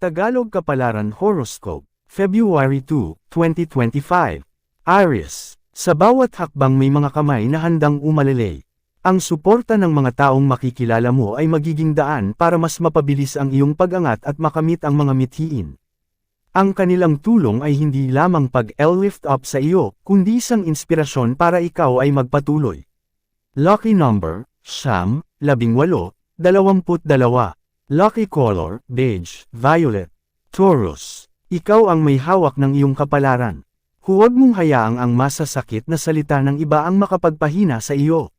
Tagalog Kapalaran Horoscope, February 2, 2025. Aries, sa bawat hakbang may mga kamay na handang umalelay. Ang suporta ng mga taong makikilala mo ay magiging daan para mas mapabilis ang iyong pag-angat at makamit ang mga mithiin. Ang kanilang tulong ay hindi lamang pag-lift up sa iyo, kundi isang inspirasyon para ikaw ay magpatuloy. Lucky number, Siyam, 18, 22. Lucky color, beige, violet. Taurus, ikaw ang may hawak ng iyong kapalaran. Huwag mong hayaang ang masasakit na salita ng iba ang makapagpahina sa iyo.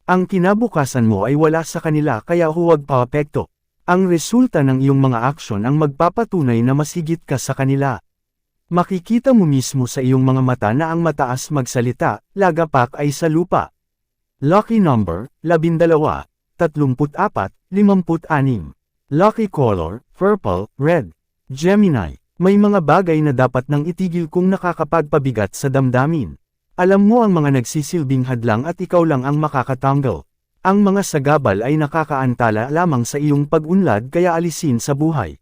Ang kinabukasan mo ay wala sa kanila kaya huwag paapekto. Ang resulta ng iyong mga aksyon ang magpapatunay na mas higit ka sa kanila. Makikita mo mismo sa iyong mga mata na ang mataas magsalita, lagapak ay sa lupa. Lucky number, 12, 34, 56. Lucky color, purple, red. Gemini, may mga bagay na dapat nang itigil kung nakakapagpabigat sa damdamin. Alam mo ang mga nagsisilbing hadlang at ikaw lang ang makakatanggal. Ang mga sagabal ay nakakaantala lamang sa iyong pag-unlad kaya alisin sa buhay.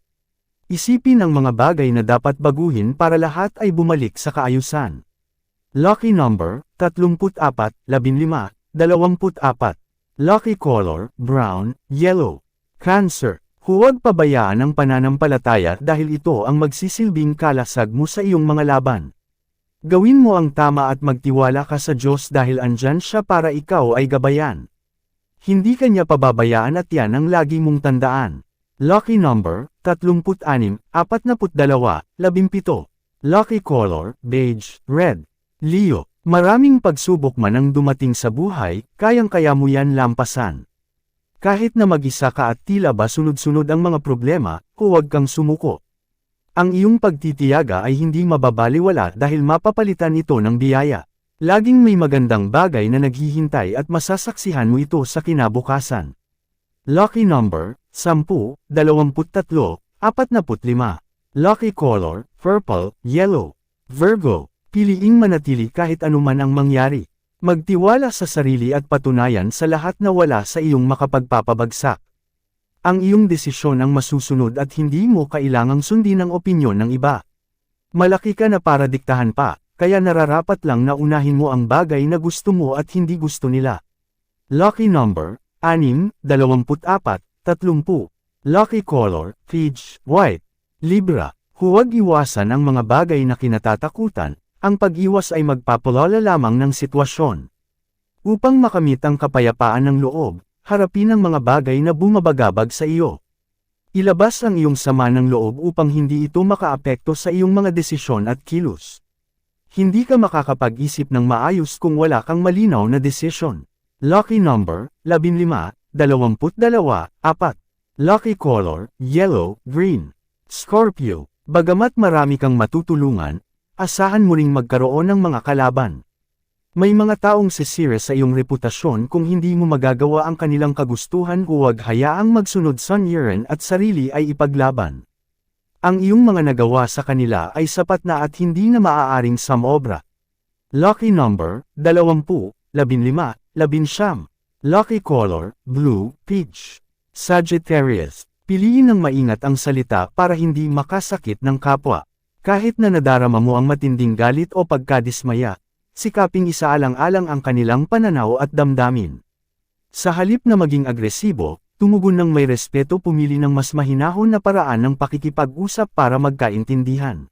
Isipin ang mga bagay na dapat baguhin para lahat ay bumalik sa kaayusan. Lucky number, 34, 15, 24. Lucky color, brown, yellow. Cancer, huwag pabayaan ang pananampalataya dahil ito ang magsisilbing kalasag mo sa iyong mga laban. Gawin mo ang tama at magtiwala ka sa Diyos dahil andyan siya para ikaw ay gabayan. Hindi kanya pababayaan at yan ang lagi mong tandaan. Lucky number, 36, 42, 17. Lucky color, beige, red. Leo, maraming pagsubok man ang dumating sa buhay, kayang-kaya mo yan lampasan. Kahit na mag-isa ka at tila ba sunod-sunod ang mga problema, huwag kang sumuko. Ang iyong pagtitiyaga ay hindi mababaliwala dahil mapapalitan ito ng biyaya. Laging may magandang bagay na naghihintay at masasaksihan mo ito sa kinabukasan. Lucky number, 10, 23, 45. Lucky color, purple, yellow. Virgo, piliing manatili kahit anuman ang mangyari. Magtiwala sa sarili at patunayan sa lahat na wala sa iyong makapagpapabagsak. Ang iyong desisyon ang masusunod at hindi mo kailangang sundin ang opinyon ng iba. Malaki ka na para diktahan pa, kaya nararapat lang na unahin mo ang bagay na gusto mo at hindi gusto nila. Lucky number, 6, 24, 30. Lucky color, peach, white. Libra, huwag iwasan ang mga bagay na kinatatakutan. Ang pag-iwas ay magpapalala lamang ng sitwasyon. Upang makamit ang kapayapaan ng loob, harapin ang mga bagay na bumabagabag sa iyo. Ilabas ang iyong sama ng loob upang hindi ito makaapekto sa iyong mga desisyon at kilos. Hindi ka makakapag-isip ng maayos kung wala kang malinaw na desisyon. Lucky number, 15, 22, 4. Lucky color, yellow, green. Scorpio, bagamat marami kang matutulungan, asahan mo ring magkaroon ng mga kalaban. May mga taong sisira sa iyong reputasyon kung hindi mo magagawa ang kanilang kagustuhan, huwag hayaang magsunod sa niren at sarili ay ipaglaban. Ang iyong mga nagawa sa kanila ay sapat na at hindi na maaaring samobra. Lucky number, 20, 15, 19. Lucky color, blue, peach. Sagittarius, piliin ng maingat ang salita para hindi makasakit ng kapwa. Kahit na nadarama mo ang matinding galit o pagkadismaya, sikaping isaalang-alang ang kanilang pananaw at damdamin. Sa halip na maging agresibo, tumugon ng may respeto, pumili ng mas mahinahon na paraan ng pakikipag-usap para magkaintindihan.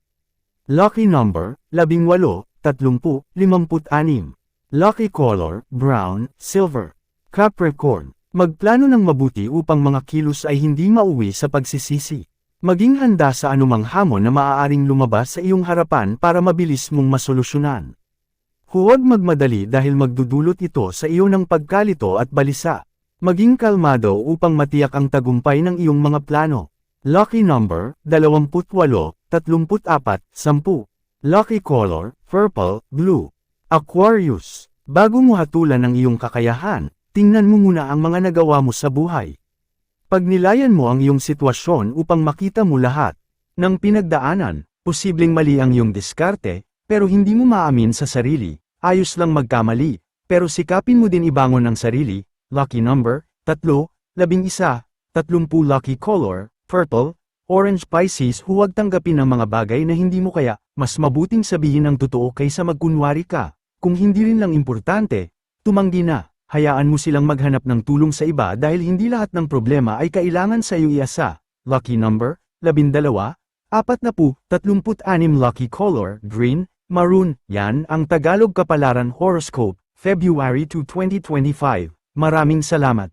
Lucky number, 18, 30, 56. Lucky color, brown, silver. Capricorn, magplano ng mabuti upang mga kilos ay hindi mauwi sa pagsisisi. Maging handa sa anumang hamon na maaaring lumabas sa iyong harapan para mabilis mong masolusyonan. Huwag magmadali dahil magdudulot ito sa iyo ng pagkalito at balisa. Maging kalmado upang matiyak ang tagumpay ng iyong mga plano. Lucky number, 28, 34, 10. Lucky color, purple, blue. Aquarius, bago mo hatulan ang iyong kakayahan, tingnan mo muna ang mga nagawa mo sa buhay. Pagnilayan mo ang iyong sitwasyon upang makita mo lahat ng pinagdaanan, posibleng mali ang iyong diskarte, pero hindi mo maamin sa sarili, ayos lang magkamali, pero sikapin mo din ibangon ang sarili. Lucky number, 3, 11, 30. Lucky color, purple, Orange Pisces, huwag tanggapin ang mga bagay na hindi mo kaya, mas mabuting sabihin ang totoo kaysa magkunwari ka. Kung hindi rin lang importante, tumanggi na, hayaan mo silang maghanap ng tulong sa iba dahil hindi lahat ng problema ay kailangan sa iyo iasa. Lucky number, 12, 40, 36. Lucky color, green, maroon. Yan ang Tagalog Kapalaran Horoscope, February 2, 2025. Maraming salamat.